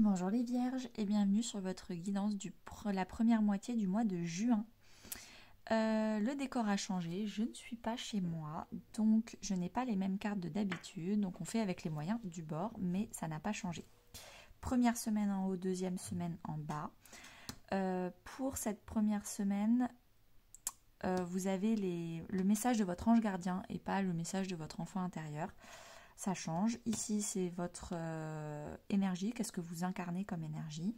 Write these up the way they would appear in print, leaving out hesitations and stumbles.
Bonjour les vierges et bienvenue sur votre guidance la première moitié du mois de juin. Le décor a changé, je ne suis pas chez moi, donc je n'ai pas les mêmes cartes de d'habitude, donc on fait avec les moyens du bord, mais ça n'a pas changé. Première semaine en haut, deuxième semaine en bas. Pour cette première semaine, vous avez le message de votre ange gardien et pas le message de votre enfant intérieur. Ça change. Ici, c'est votre énergie. Qu'est-ce que vous incarnez comme énergie?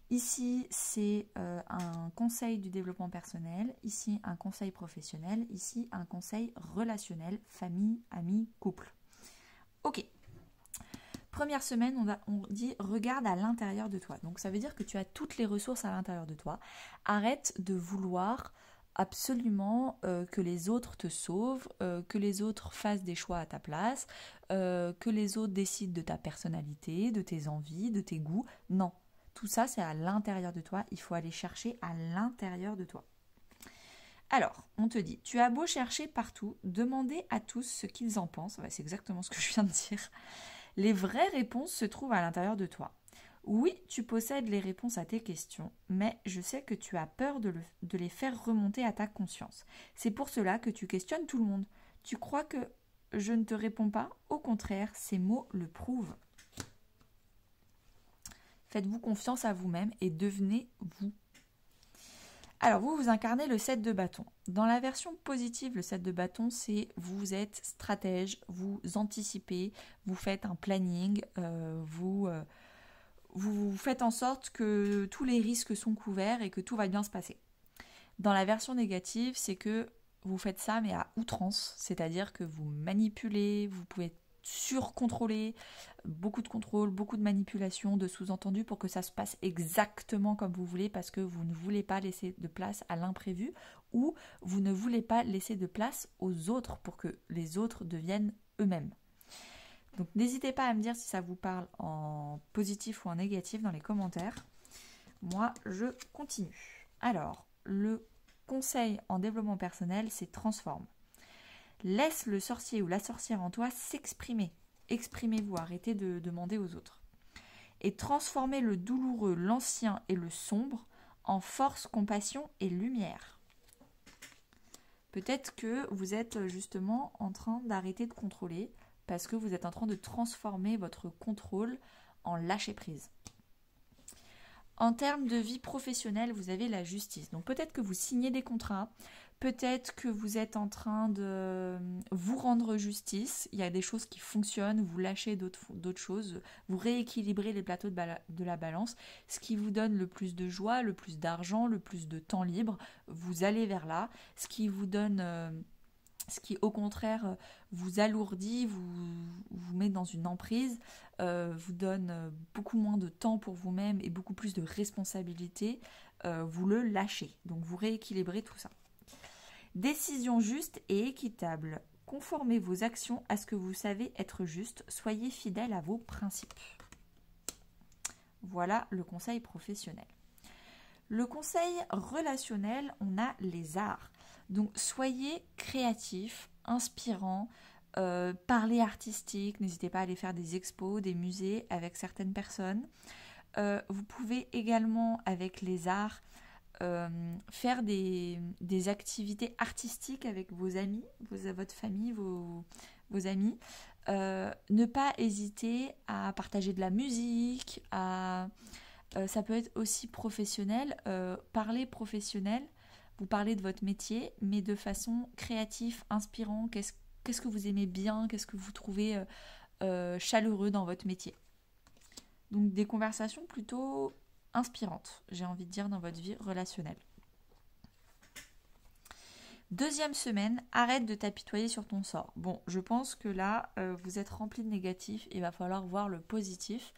Ici, c'est un conseil du développement personnel. Ici, un conseil professionnel. Ici, un conseil relationnel, famille, amis, couple. Ok. Première semaine, on dit regarde à l'intérieur de toi. Donc, ça veut dire que tu as toutes les ressources à l'intérieur de toi. Arrête de vouloir absolument que les autres te sauvent, que les autres fassent des choix à ta place, que les autres décident de ta personnalité, de tes envies, de tes goûts. Non, tout ça c'est à l'intérieur de toi, il faut aller chercher à l'intérieur de toi. Alors, on te dit, tu as beau chercher partout, demander à tous ce qu'ils en pensent, c'est exactement ce que je viens de dire, les vraies réponses se trouvent à l'intérieur de toi. Oui, tu possèdes les réponses à tes questions, mais je sais que tu as peur de les faire remonter à ta conscience. C'est pour cela que tu questionnes tout le monde. Tu crois que je ne te réponds pas? Au contraire, ces mots le prouvent. Faites-vous confiance à vous-même et devenez vous. Alors, vous incarnez le 7 de bâton. Dans la version positive, le 7 de bâton, c'est vous êtes stratège, vous anticipez, vous faites un planning, vous faites en sorte que tous les risques sont couverts et que tout va bien se passer. Dans la version négative, c'est que vous faites ça mais à outrance, c'est-à-dire que vous manipulez, vous pouvez surcontrôler, beaucoup de contrôle, beaucoup de manipulation, de sous-entendus pour que ça se passe exactement comme vous voulez parce que vous ne voulez pas laisser de place à l'imprévu ou vous ne voulez pas laisser de place aux autres pour que les autres deviennent eux-mêmes. Donc n'hésitez pas à me dire si ça vous parle en positif ou en négatif dans les commentaires. Moi, je continue. Alors, le conseil en développement personnel, c'est transforme. Laisse le sorcier ou la sorcière en toi s'exprimer. Exprimez-vous, arrêtez de demander aux autres. Et transformez le douloureux, l'ancien et le sombre en force, compassion et lumière. Peut-être que vous êtes justement en train d'arrêter de contrôler parce que vous êtes en train de transformer votre contrôle en lâcher-prise. En termes de vie professionnelle, vous avez la justice. Donc peut-être que vous signez des contrats, peut-être que vous êtes en train de vous rendre justice, il y a des choses qui fonctionnent, vous lâchez d'autres choses, vous rééquilibrez les plateaux de la balance, ce qui vous donne le plus de joie, le plus d'argent, le plus de temps libre, vous allez vers là, ce qui vous donne... ce qui au contraire vous alourdit, vous met dans une emprise, vous donne beaucoup moins de temps pour vous-même et beaucoup plus de responsabilités, vous le lâchez. Donc vous rééquilibrez tout ça. Décision juste et équitable. Conformez vos actions à ce que vous savez être juste. Soyez fidèle à vos principes. Voilà le conseil professionnel. Le conseil relationnel, on a les arts. Donc soyez créatifs, inspirants, parlez artistique, n'hésitez pas à aller faire des expos, des musées avec certaines personnes. Vous pouvez également avec les arts faire des activités artistiques avec vos amis, votre famille, vos amis. Ne pas hésiter à partager de la musique, ça peut être aussi professionnel, parler professionnel. Vous parlez de votre métier, mais de façon créative, inspirant. Qu'est-ce que vous aimez bien? Qu'est-ce que vous trouvez chaleureux dans votre métier? Donc des conversations plutôt inspirantes, j'ai envie de dire, dans votre vie relationnelle. Deuxième semaine, arrête de t'apitoyer sur ton sort. Bon, je pense que là, vous êtes rempli de négatif. Il va falloir voir le positif.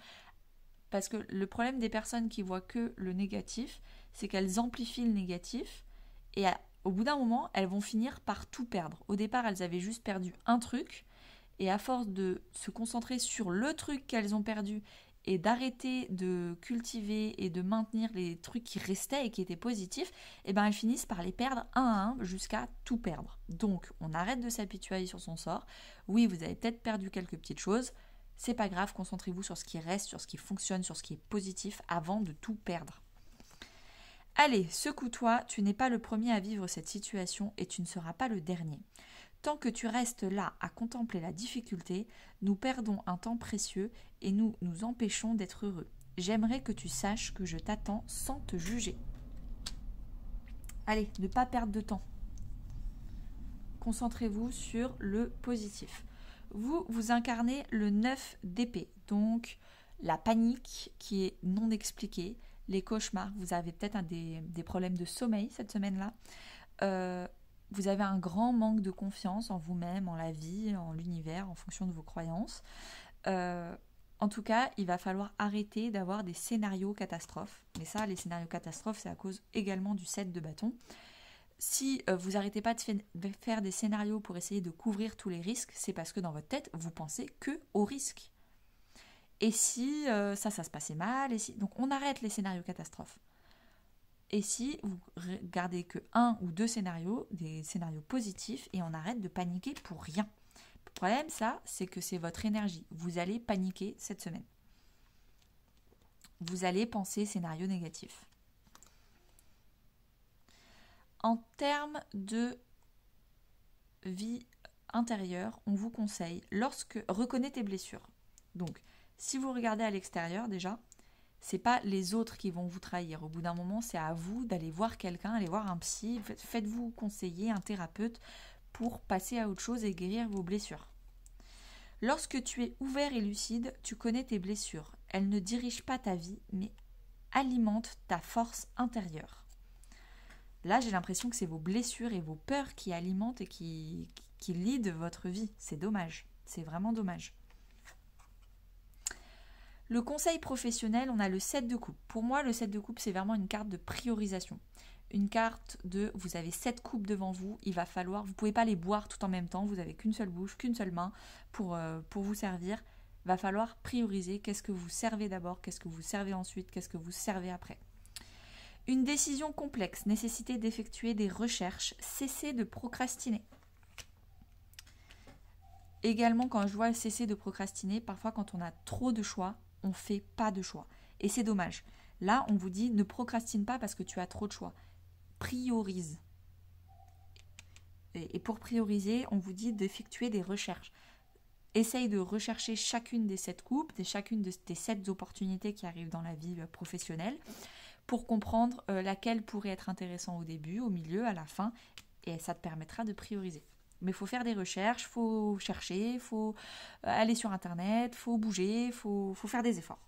Parce que le problème des personnes qui voient que le négatif, c'est qu'elles amplifient le négatif. Et au bout d'un moment, elles vont finir par tout perdre. Au départ, elles avaient juste perdu un truc. Et à force de se concentrer sur le truc qu'elles ont perdu et d'arrêter de cultiver et de maintenir les trucs qui restaient et qui étaient positifs, et ben elles finissent par les perdre un à un jusqu'à tout perdre. Donc, on arrête de s'apitoyer sur son sort. Oui, vous avez peut-être perdu quelques petites choses. C'est pas grave, concentrez-vous sur ce qui reste, sur ce qui fonctionne, sur ce qui est positif avant de tout perdre. Allez, secoue-toi, tu n'es pas le premier à vivre cette situation et tu ne seras pas le dernier. Tant que tu restes là à contempler la difficulté, nous perdons un temps précieux et nous nous empêchons d'être heureux. J'aimerais que tu saches que je t'attends sans te juger. Allez, ne pas perdre de temps. Concentrez-vous sur le positif. Vous incarnez le 9 d'épée, donc la panique qui est non expliquée, les cauchemars, vous avez peut-être des problèmes de sommeil cette semaine-là, vous avez un grand manque de confiance en vous-même, en la vie, en l'univers, en fonction de vos croyances. En tout cas, il va falloir arrêter d'avoir des scénarios catastrophes. Mais ça, les scénarios catastrophes, c'est à cause également du 7 de bâton. Si vous n'arrêtez pas de faire des scénarios pour essayer de couvrir tous les risques, c'est parce que dans votre tête, vous pensez que au risque. Et si ça se passait mal, et si... Donc on arrête les scénarios catastrophes. Et si vous regardez que un ou deux scénarios, des scénarios positifs, et on arrête de paniquer pour rien. Le problème, ça, c'est que c'est votre énergie. Vous allez paniquer cette semaine. Vous allez penser scénario négatif. En termes de vie intérieure, on vous conseille, reconnais tes blessures. Donc, si vous regardez à l'extérieur déjà, c'est pas les autres qui vont vous trahir. Au bout d'un moment, c'est à vous d'aller voir quelqu'un, aller voir un psy, faites-vous conseiller, un thérapeute pour passer à autre chose et guérir vos blessures. Lorsque tu es ouvert et lucide, tu connais tes blessures. Elles ne dirigent pas ta vie, mais alimentent ta force intérieure. Là, j'ai l'impression que c'est vos blessures et vos peurs qui alimentent et qui leadent votre vie. C'est dommage. C'est vraiment dommage. Le conseil professionnel, on a le 7 de coupe. Pour moi, le 7 de coupe, c'est vraiment une carte de priorisation. Une carte de, vous avez 7 coupes devant vous, il va falloir, vous ne pouvez pas les boire tout en même temps, vous n'avez qu'une seule bouche, qu'une seule main pour vous servir. Il va falloir prioriser qu'est-ce que vous servez d'abord, qu'est-ce que vous servez ensuite, qu'est-ce que vous servez après. Une décision complexe, nécessité d'effectuer des recherches, cessez de procrastiner. Également, quand je vois cesser de procrastiner, parfois quand on a trop de choix, on ne fait pas de choix. Et c'est dommage. Là, on vous dit ne procrastine pas parce que tu as trop de choix. Priorise. Et pour prioriser, on vous dit d'effectuer des recherches. Essaye de rechercher chacune des 7 coupes, chacune des 7 opportunités qui arrivent dans la vie professionnelle pour comprendre laquelle pourrait être intéressante au début, au milieu, à la fin. Et ça te permettra de prioriser. Mais il faut faire des recherches, il faut chercher, il faut aller sur Internet, il faut bouger, il faut faire des efforts.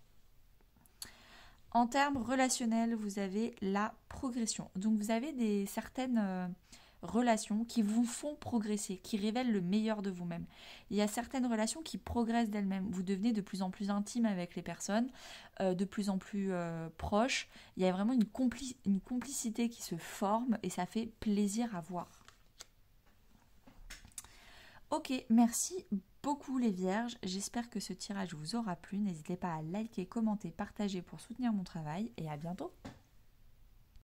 En termes relationnels, vous avez la progression. Donc vous avez certaines relations qui vous font progresser, qui révèlent le meilleur de vous-même. Il y a certaines relations qui progressent d'elles-mêmes. Vous devenez de plus en plus intime avec les personnes, de plus en plus proches. Il y a vraiment une complicité qui se forme et ça fait plaisir à voir. Ok, merci beaucoup les vierges, j'espère que ce tirage vous aura plu, n'hésitez pas à liker, commenter, partager pour soutenir mon travail et à bientôt.